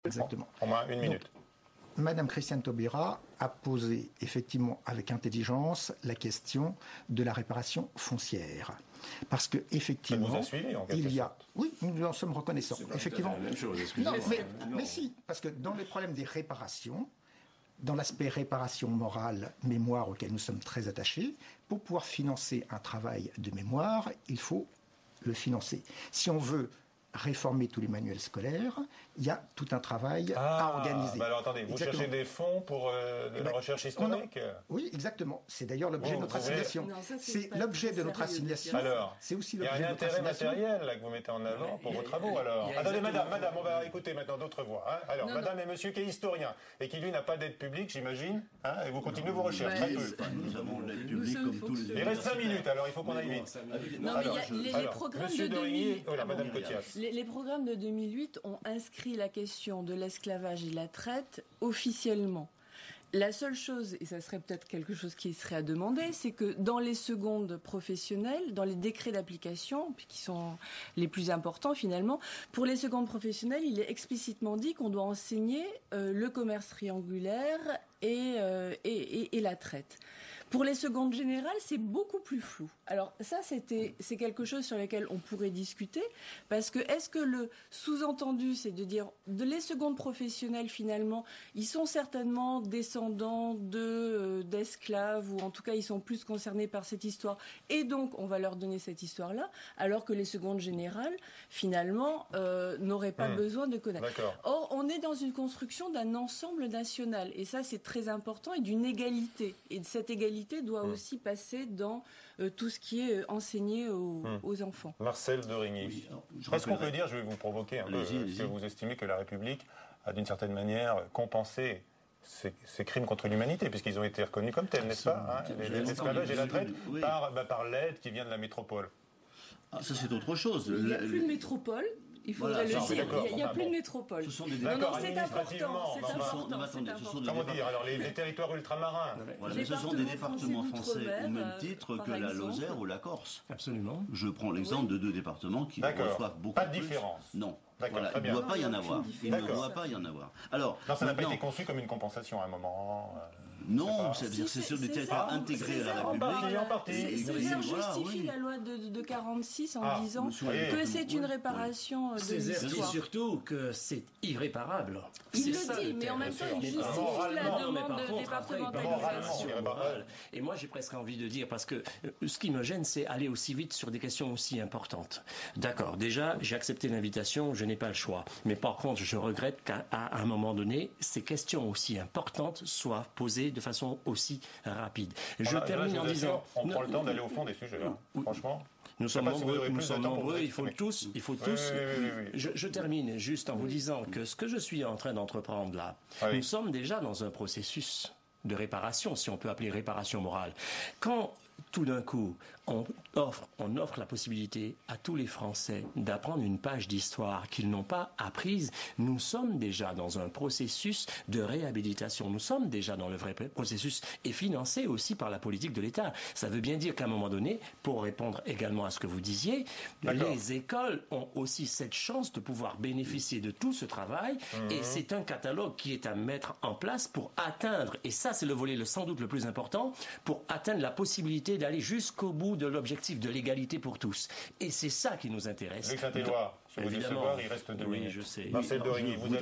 Exactement. Au moins une minute. Donc, Madame Christiane Taubira a posé effectivement avec intelligence la question de la réparation foncière. Parce que effectivement, ça nous a suivi, en quelque sorte. Oui, nous en sommes reconnaissants. Effectivement. La même chose, excusez-moi. Mais si, parce que dans les problèmes des réparations, dans l'aspect réparation morale, mémoire auquel nous sommes très attachés, pour pouvoir financer un travail de mémoire, il faut le financer. Si on veut réformer tous les manuels scolaires, il y a tout un travail à organiser. Alors attendez, vous cherchez des fonds pour de la recherche historique? Oui, exactement. C'est d'ailleurs l'objet de notre assignation. C'est l'objet de notre assignation. Alors, c'est aussi il y a l'objet un de notre intérêt assignation. matériel là, que vous mettez en avant pour vos travaux. Alors, attendez, madame, on va écouter maintenant d'autres voix. Hein. Alors, madame et monsieur qui est historien et qui lui n'a pas d'aide publique, j'imagine, hein, et vous continuez vos recherches. Très peu. Nous avons l'aide publique comme tous les. Il reste 5 minutes, alors il faut qu'on aille vite. Non, mais les programmes de 2008. Madame Cotias. Les programmes de 2008 ont inscrit la question de l'esclavage et de la traite officiellement. La seule chose, et ça serait peut-être quelque chose qui serait à demander, c'est que dans les secondes professionnelles, dans les décrets d'application, qui sont les plus importants finalement, pour les secondes professionnelles, il est explicitement dit qu'on doit enseigner le commerce triangulaire et la traite. Pour les secondes générales, c'est beaucoup plus flou. Alors ça, c'est quelque chose sur lequel on pourrait discuter, parce que est-ce que le sous-entendu, c'est de dire les secondes professionnelles finalement, ils sont certainement descendants d'esclaves, ou en tout cas ils sont plus concernés par cette histoire, et donc on va leur donner cette histoire-là, alors que les secondes générales finalement n'auraient pas besoin de connaître. Or, on est dans une construction d'un ensemble national, et ça c'est très important, et d'une égalité, et de cette égalité doit aussi passer dans tout ce qui est enseigné aux enfants. Marcel de Rigny. Oui, est-ce qu'on peut dire, je vais vous provoquer un peu, est-ce que vous estimez que la République a d'une certaine manière compensé ces crimes contre l'humanité, puisqu'ils ont été reconnus comme tels, n'est-ce pas, hein, l'esclavage et la traite, par l'aide qui vient de la métropole? Ça c'est autre chose. Il n'y a plus de métropole. Il faudrait le dire. Il n'y a plus de métropole. Ce sont des c'est important. Comment dire? Alors, les territoires ultramarins. Ce sont des départements français au même titre que la Lozère ou la Corse. Absolument. Je prends l'exemple de deux départements qui reçoivent beaucoup plus. Pas de différence. Non. Voilà, il ne doit pas y en avoir. Il ne doit pas y en avoir. Alors, ça n'a pas été conçu comme une compensation à un moment. Non, c'est sur des territoires intégrés à la République. En partie. Césaire justifie la loi de 46 en disant que c'est une réparation de l'histoire. Césaire dit surtout que c'est irréparable. Il le dit, mais en même temps, il justifie la demande de départementalisation. Et moi, j'ai presque envie de dire, parce que ce qui me gêne, c'est aller aussi vite sur des questions aussi importantes. D'accord, déjà, j'ai accepté l'invitation, je n'ai pas le choix. Mais par contre, je regrette qu'à un moment donné, ces questions aussi importantes soient posées de façon aussi rapide. Je termine en disant... On prend le temps d'aller au fond des sujets, franchement. Nous sommes nombreux, il faut tous. Je termine juste en vous disant que ce que je suis en train d'entreprendre là, nous sommes déjà dans un processus de réparation, si on peut appeler réparation morale. Quand tout d'un coup, on offre la possibilité à tous les Français d'apprendre une page d'histoire qu'ils n'ont pas apprise, nous sommes déjà dans un processus de réhabilitation. Nous sommes déjà dans le vrai processus et financé aussi par la politique de l'État. Ça veut bien dire qu'à un moment donné, pour répondre également à ce que vous disiez, les écoles ont aussi cette chance de pouvoir bénéficier de tout ce travail et c'est un catalogue qui est à mettre en place pour atteindre, et ça c'est le volet sans doute le plus important, pour atteindre la possibilité d'aller jusqu'au bout de l'objectif de l'égalité pour tous. Et c'est ça qui nous intéresse. Luc Saint-Éloi, je vais vous décevoir, il reste 2 minutes. Je sais. Marcel de Rigny, vous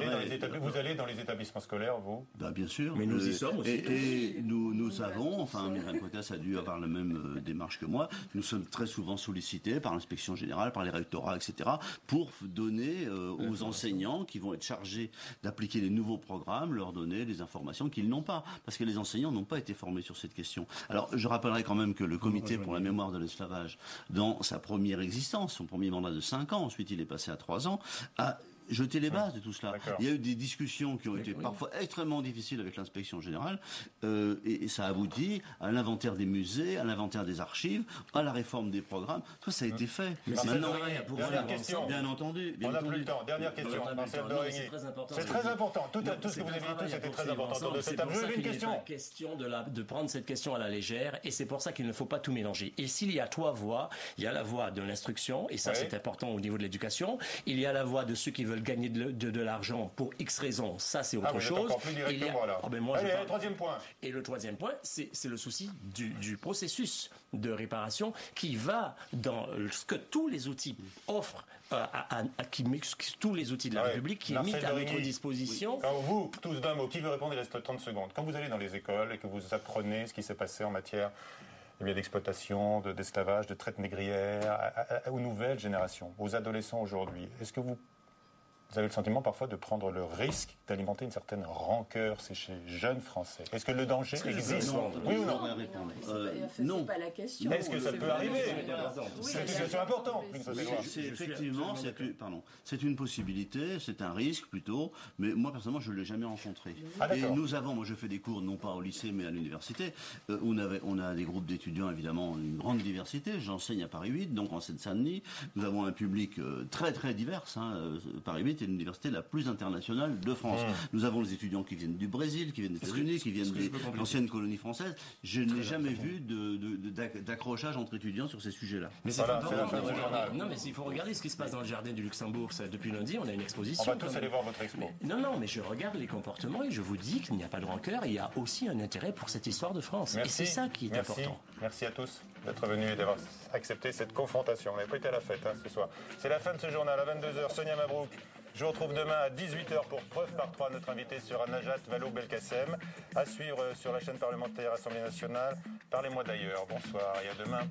allez dans les établissements scolaires, vous? Bien sûr. Mais nous y sommes aussi. Et nous savons, enfin, Myriam Cotas a dû avoir la même démarche que moi, nous sommes très souvent sollicités par l'inspection générale, par les rectorats, etc., pour donner aux enseignants qui vont être chargés d'appliquer les nouveaux programmes, leur donner des informations qu'ils n'ont pas. Parce que les enseignants n'ont pas été formés sur cette question. Alors, je rappellerai quand même que le comité pour la mémoire de l'esclavage, dans sa première existence, son premier mandat de 5 ans, ensuite il est passé à 3 ans, a jeter les bases de tout cela. Il y a eu des discussions qui ont été parfois extrêmement difficiles avec l'inspection générale et ça aboutit à l'inventaire des musées, à l'inventaire des archives, à la réforme des programmes. Tout ça a été fait. Mais maintenant, dernière question. Bien entendu. On n'a plus le temps. Dernière question. Marcel de Rigny. C'est très important. Tout ce que vous avez dit, tout c'était très important. C'est pour ça qu'il n'est pas question de prendre cette question à la légère et c'est pour ça qu'il ne faut pas tout mélanger. Et s'il y a 3 voies, il y a la voie de l'instruction et ça c'est important au niveau de l'éducation. Il y a la voie de ceux qui veulent veulent gagner de l'argent pour X raisons, ça c'est autre chose. Encore plus directement, là. Allez, troisième point. Et le troisième point, c'est le souci du processus de réparation qui va dans ce que tous les outils offrent, tous les outils de la République qui est mis à notre disposition. Quand vous, tous d'un mot, qui veut répondre, il reste 30 secondes. Quand vous allez dans les écoles et que vous apprenez ce qui s'est passé en matière d'exploitation, d'esclavage, de traite négrière, aux nouvelles générations, aux adolescents aujourd'hui, est-ce que vous avez le sentiment parfois de prendre le risque d'alimenter une certaine rancœur chez les jeunes Français? Est-ce que le danger existe? Oui ou non? Non. C'est pas la question. Est-ce que ça peut arriver? C'est une situation importante. Effectivement, c'est une possibilité, c'est un risque plutôt, mais moi personnellement je ne l'ai jamais rencontré. Et moi je fais des cours non pas au lycée mais à l'université, on a des groupes d'étudiants évidemment, une grande diversité, j'enseigne à Paris 8, donc en Seine-Saint-Denis, nous avons un public très très divers, Paris 8 est l'université la plus internationale de France. Nous avons les étudiants qui viennent du Brésil, qui viennent des États-Unis, qui viennent des anciennes colonies françaises. Je n'ai jamais vu d'accrochage entre étudiants sur ces sujets-là. Mais c'est non, mais il faut regarder ce qui se passe dans le jardin du Luxembourg. Depuis lundi, on a une exposition. On va tous aller voir votre expo. Mais je regarde les comportements et je vous dis qu'il n'y a pas de rancœur. Il y a aussi un intérêt pour cette histoire de France. Merci. Et c'est ça qui est important. Merci à tous d'être venus et d'avoir accepté cette confrontation. On n'avait pas été à la fête ce soir. C'est la fin de ce journal. À 22h, Sonia Mabrouk. Je vous retrouve demain à 18h pour Preuve par 3. Notre invité sera Najat Vallaud-Belkacem. À suivre sur la chaîne parlementaire Assemblée nationale. Parlez-moi d'ailleurs. Bonsoir et à demain.